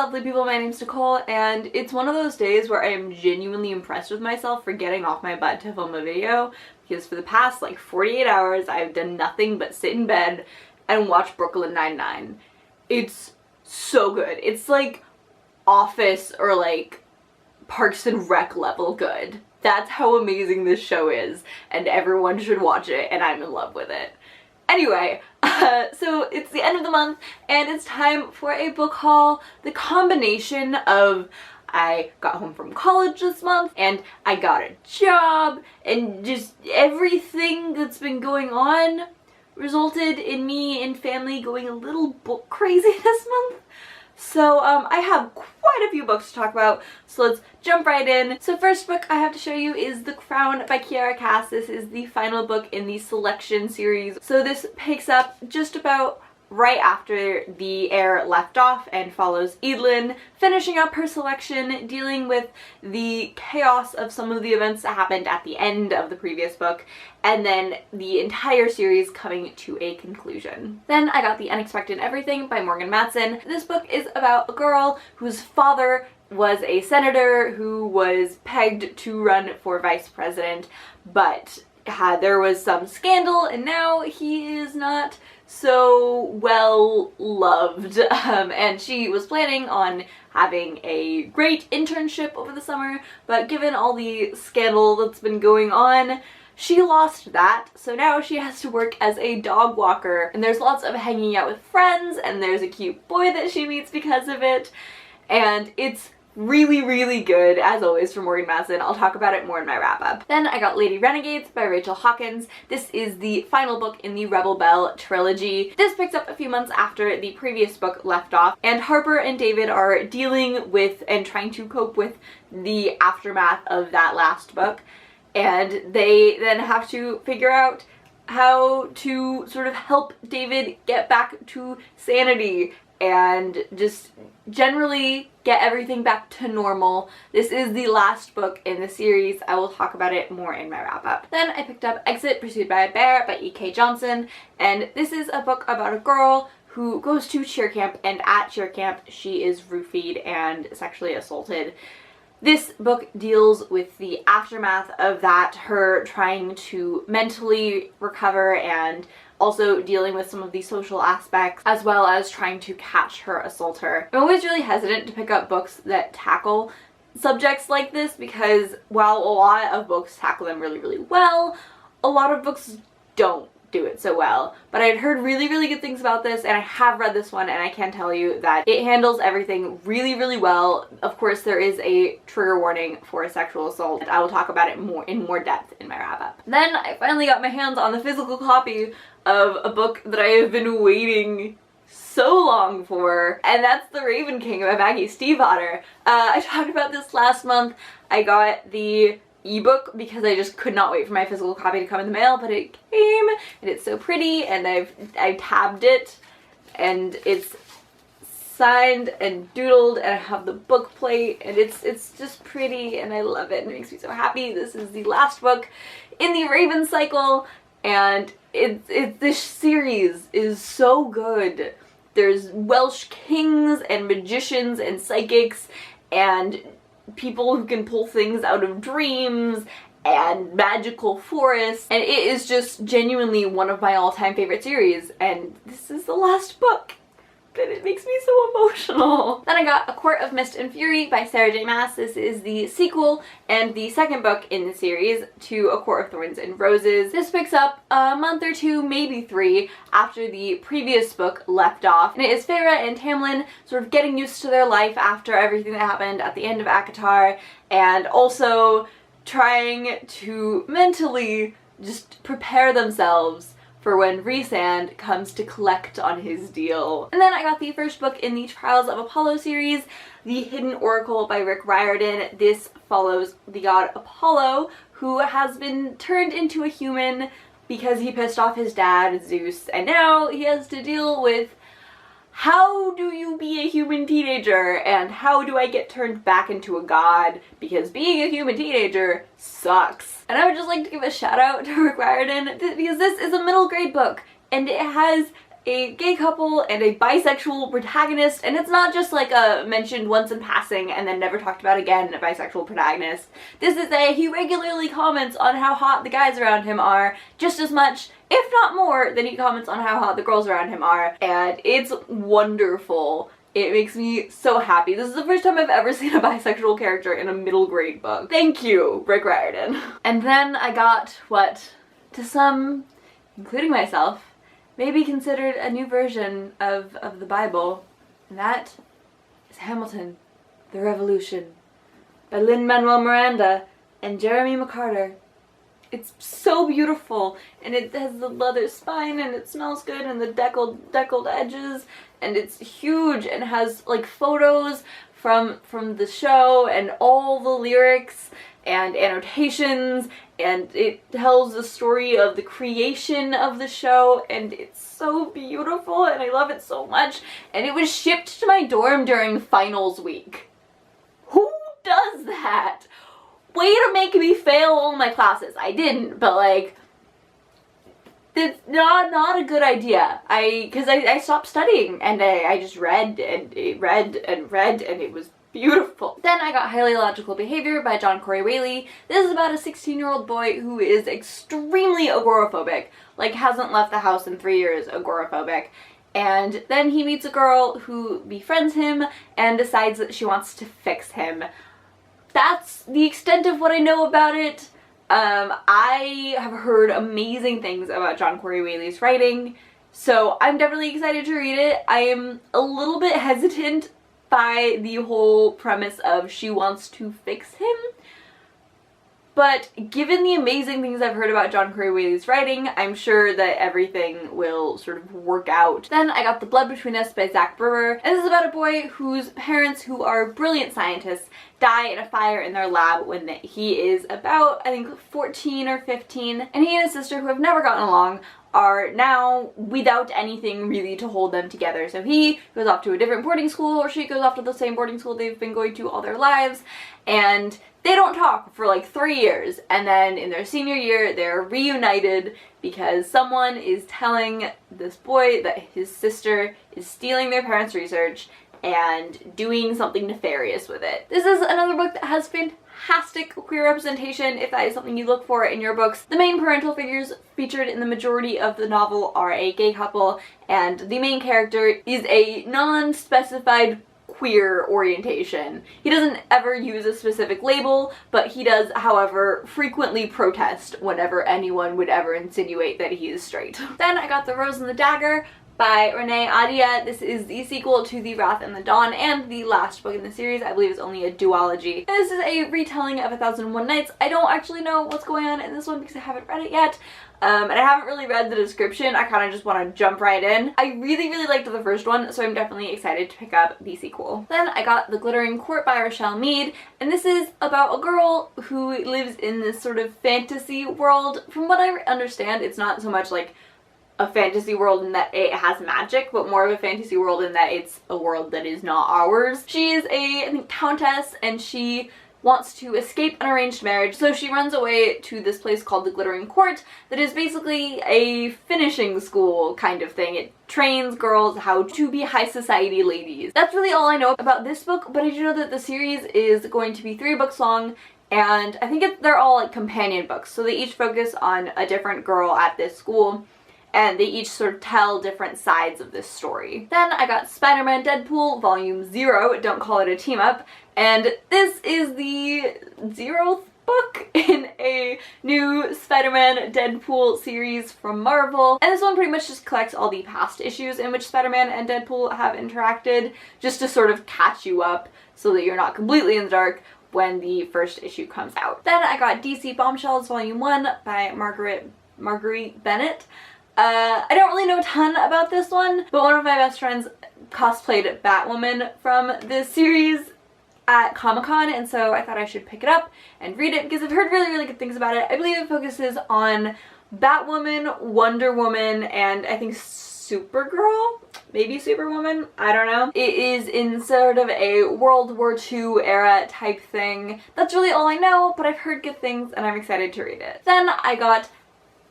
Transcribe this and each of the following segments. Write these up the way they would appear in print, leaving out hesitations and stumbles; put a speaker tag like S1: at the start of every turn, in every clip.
S1: lovely people, my name's Nicole, and it's one of those days where I am genuinely impressed with myself for getting off my butt to film a video, because for the past like 48 hours I've done nothing but sit in bed and watch Brooklyn Nine-Nine. It's so good. It's like Office or like Parks and Rec level good. That's how amazing this show is, and everyone should watch it, and I'm in love with it. Anyway, so it's the end of the month and it's time for a book haul. The combination of I got home from college this month and I got a job and just everything that's been going on resulted in me and family going a little book crazy this month. So I have quite a few books to talk about, so let's jump right in. So first book I have to show you is The Crown by Kiara Cass. This is the final book in the Selection series. So this picks up just about right after the heir left off and follows Edelyn finishing up her selection, dealing with the chaos of some of the events that happened at the end of the previous book, and then the entire series coming to a conclusion. Then I got The Unexpected Everything by Morgan Matson. This book is about a girl whose father was a senator who was pegged to run for vice president, but there was some scandal and now he is not so well loved, and she was planning on having a great internship over the summer, but given all the scandal that's been going on, she lost that, so now she has to work as a dog walker, and there's lots of hanging out with friends, and there's a cute boy that she meets because of it, and it's really, really good, as always, for Morgan Matson. I'll talk about it more in my wrap-up. Then I got Lady Renegades by Rachel Hawkins. This is the final book in the Rebel Belle trilogy. This picks up a few months after the previous book left off, and Harper and David are dealing with and trying to cope with the aftermath of that last book, and they then have to figure out how to sort of help David get back to sanity and just generally get everything back to normal. This is the last book in the series. I will talk about it more in my wrap-up. Then I picked up Exit Pursued by a Bear by E.K. Johnson, and this is a book about a girl who goes to cheer camp, and at cheer camp she is roofied and sexually assaulted. This book deals with the aftermath of that, her trying to mentally recover and also dealing with some of the social aspects, as well as trying to catch her assaulter. I'm always really hesitant to pick up books that tackle subjects like this because while a lot of books tackle them really, really well, a lot of books don't do it so well. But I'd heard really, really good things about this, and I have read this one, and I can tell you that it handles everything really, really well. Of course, there is a trigger warning for sexual assault, and I will talk about it in more depth in my wrap-up. Then I finally got my hands on the physical copy of a book that I have been waiting so long for, and that's The Raven King by Maggie Stiefvater. I talked about this last month. I got the ebook because I just could not wait for my physical copy to come in the mail, but it came and it's so pretty, and I tabbed it and it's signed and doodled, and I have the book plate, and it's just pretty and I love it and it makes me so happy. This is the last book in the Raven cycle, and this series is so good. There's Welsh kings and magicians and psychics and people who can pull things out of dreams and magical forests, and it is just genuinely one of my all-time favorite series, and this is the last book. And it makes me so emotional. Then I got A Court of Mist and Fury by Sarah J. Maas. This is the sequel and the second book in the series to A Court of Thorns and Roses. This picks up a month or two, maybe 3, after the previous book left off. And it is Feyre and Tamlin sort of getting used to their life after everything that happened at the end of ACOTAR, and also trying to mentally just prepare themselves for when Rhysand comes to collect on his deal. And then I got the first book in the Trials of Apollo series, The Hidden Oracle by Rick Riordan. This follows the god Apollo, who has been turned into a human because he pissed off his dad, Zeus, and now he has to deal with how do you be a human teenager and how do I get turned back into a god, because being a human teenager sucks. And I would just like to give a shout out to Rick Riordan because this is a middle grade book and it has a gay couple and a bisexual protagonist, and it's not just like a mentioned once in passing and then never talked about again a bisexual protagonist. This is he regularly comments on how hot the guys around him are, just as much, if not more, than he comments on how hot the girls around him are, and it's wonderful. It makes me so happy. This is the first time I've ever seen a bisexual character in a middle grade book. Thank you, Rick Riordan. And then I got what, to some, including myself, may be considered a new version of the Bible, and that is Hamilton, The Revolution, by Lin-Manuel Miranda and Jeremy McCarter. It's so beautiful, and it has the leather spine, and it smells good, and the deckled edges, and it's huge, and has like photos from the show, and all the lyrics, and annotations, and it tells the story of the creation of the show, and it's so beautiful, and I love it so much, and it was shipped to my dorm during finals week. Who does that? Way to make me fail all my classes. I didn't, but like, it's not a good idea. Because I stopped studying, and I just read and read, and it was beautiful. Then I got Highly Illogical Behavior by John Corey Whaley. This is about a 16-year-old boy who is extremely agoraphobic, like hasn't left the house in 3 years, agoraphobic. And then he meets a girl who befriends him and decides that she wants to fix him. That's the extent of what I know about it. I have heard amazing things about John Corey Whaley's writing, so I'm definitely excited to read it. I am a little bit hesitant by the whole premise of she wants to fix him, but given the amazing things I've heard about John Corey Whaley's writing, I'm sure that everything will sort of work out. Then I got The Blood Between Us by Zach Brewer, and this is about a boy whose parents, who are brilliant scientists, die in a fire in their lab when he is about, I think, 14 or 15, and he and his sister, who have never gotten along, are now without anything really to hold them together. So he goes off to a different boarding school, or she goes off to the same boarding school they've been going to all their lives, and they don't talk for like 3 years, and then in their senior year they're reunited because someone is telling this boy that his sister is stealing their parents' research and doing something nefarious with it. This is another book that has fantastic queer representation, if that is something you look for in your books. The main parental figures featured in the majority of the novel are a gay couple, and the main character is a non-specified queer orientation. He doesn't ever use a specific label, but he does, however, frequently protest whenever anyone would ever insinuate that he is straight. Then I got The Rose and the Dagger by Renee Adia. This is the sequel to The Wrath and the Dawn and the last book in the series. I believe it's only a duology. This is a retelling of 1001 Nights. I don't actually know what's going on in this one because I haven't read it yet. And I haven't really read the description. I kind of just want to jump right in. I really liked the first one, so I'm definitely excited to pick up the sequel. Then I got The Glittering Court by Rochelle Mead, and this is about a girl who lives in this sort of fantasy world. From what I understand, it's not so much like a fantasy world in that it has magic, but more of a fantasy world in that it's a world that is not ours. She is a, I think, countess, and she wants to escape an arranged marriage, so she runs away to this place called the Glittering Court that is basically a finishing school kind of thing. It trains girls how to be high society ladies. That's really all I know about this book, but I do know that the series is going to be 3 books long, and I think they're all like companion books, so they each focus on a different girl at this school, and they each sort of tell different sides of this story. Then I got Spider-Man Deadpool Volume 0, Don't Call It a Team Up, and this is the 0th book in a new Spider-Man Deadpool series from Marvel, and this one pretty much just collects all the past issues in which Spider-Man and Deadpool have interacted, just to sort of catch you up so that you're not completely in the dark when the first issue comes out. Then I got DC Bombshells Volume 1 by Marguerite Bennett. I don't really know a ton about this one, but one of my best friends cosplayed Batwoman from this series at Comic-Con, and so I thought I should pick it up and read it because I've heard really good things about it. I believe it focuses on Batwoman, Wonder Woman, and I think Supergirl? Maybe Superwoman? I don't know. It is in sort of a World War II era type thing. That's really all I know, but I've heard good things and I'm excited to read it. Then I got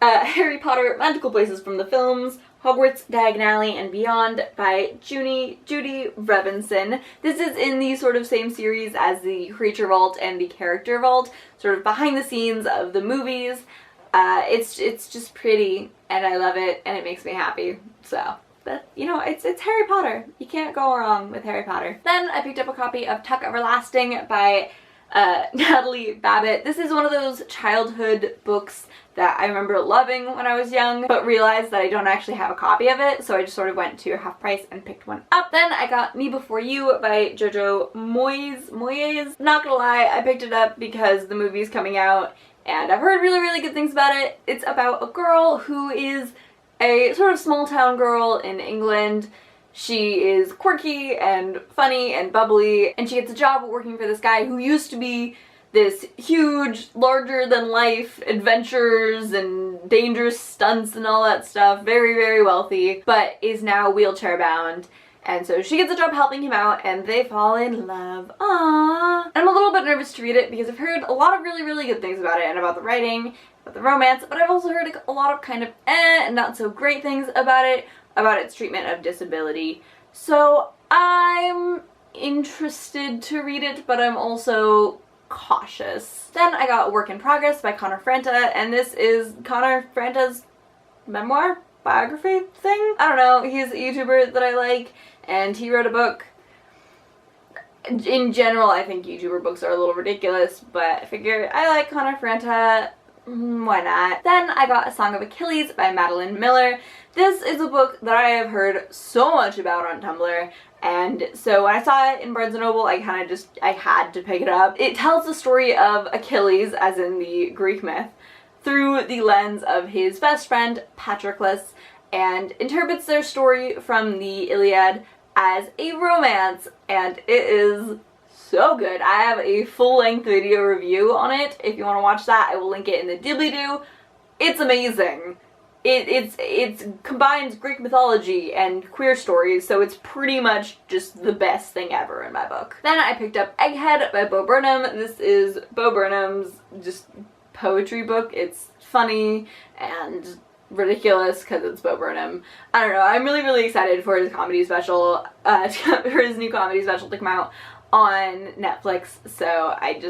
S1: Harry Potter Magical Places from the films, Hogwarts, Diagonally, and Beyond by Judy Rebenson. This is in the sort of same series as the Creature Vault and the Character Vault, sort of behind the scenes of the movies. It's just pretty, and I love it, and it makes me happy, so. But, you know, it's Harry Potter. You can't go wrong with Harry Potter. Then I picked up a copy of Tuck Everlasting by Natalie Babbitt. This is one of those childhood books that I remember loving when I was young, but realized that I don't actually have a copy of it, so I just sort of went to half price and picked one up. Then I got Me Before You by Jojo Moyes. Not gonna lie, I picked it up because the movie's coming out, and I've heard really, really good things about it. It's about a girl who is a sort of small town girl in England. She is quirky and funny and bubbly, and she gets a job working for this guy who used to be this huge, larger-than-life adventures and dangerous stunts and all that stuff, very, very wealthy, but is now wheelchair-bound. And so she gets a job helping him out, and they fall in love. Aww. And I'm a little bit nervous to read it because I've heard a lot of really, really good things about it, and about the writing, about the romance, but I've also heard a lot of kind of and not so great things about it, about its treatment of disability. So I'm interested to read it, but I'm also cautious. Then I got Work in Progress by Connor Franta, and this is Connor Franta's memoir? Biography thing? I don't know, he's a YouTuber that I like, and he wrote a book. In general, I think YouTuber books are a little ridiculous, but I figure I like Connor Franta, why not? Then I got A Song of Achilles by Madeline Miller. This is a book that I have heard so much about on Tumblr, and so when I saw it in Barnes & Noble, I had to pick it up. It tells the story of Achilles, as in the Greek myth, through the lens of his best friend, Patroclus, and interprets their story from the Iliad as a romance, and it is so good. I have a full-length video review on it. If you want to watch that, I will link it in the doobly-doo. It's amazing. It combines Greek mythology and queer stories, so it's pretty much just the best thing ever in my book. Then I picked up Egghead by Bo Burnham. This is Bo Burnham's just poetry book. It's funny and ridiculous because it's Bo Burnham. I don't know, I'm really, really excited for his comedy special, for his new comedy special to come out on Netflix, so I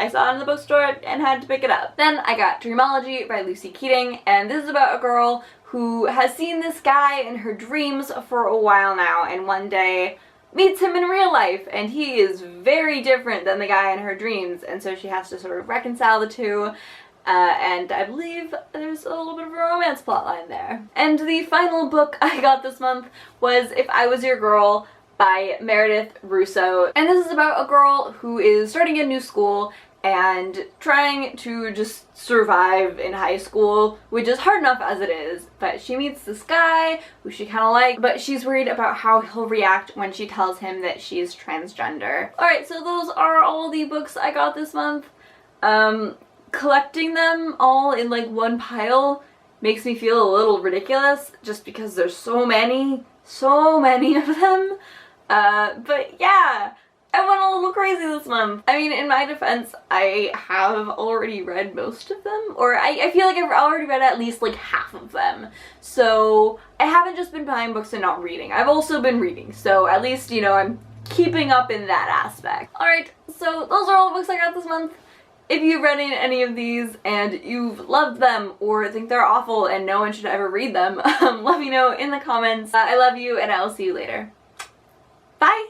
S1: saw it in the bookstore and had to pick it up. Then I got Dreamology by Lucy Keating, and this is about a girl who has seen this guy in her dreams for a while now, and one day meets him in real life, and he is very different than the guy in her dreams, and so she has to sort of reconcile the two, and I believe there's a little bit of a romance plotline there. And the final book I got this month was If I Was Your Girl by Meredith Russo, and this is about a girl who is starting a new school and trying to just survive in high school, which is hard enough as it is, but she meets this guy who she kind of likes, but she's worried about how he'll react when she tells him that she's transgender. Alright, so those are all the books I got this month. Collecting them all in like one pile makes me feel a little ridiculous just because there's so many of them. But yeah, I went a little crazy this month. I mean, in my defense, I have already read most of them, or I feel like I've already read at least like half of them. So I haven't just been buying books and not reading. I've also been reading, so at least, you know, I'm keeping up in that aspect. Alright, so those are all the books I got this month. If you've read any of these and you've loved them or think they're awful and no one should ever read them, let me know in the comments. I love you, and I'll see you later. Bye!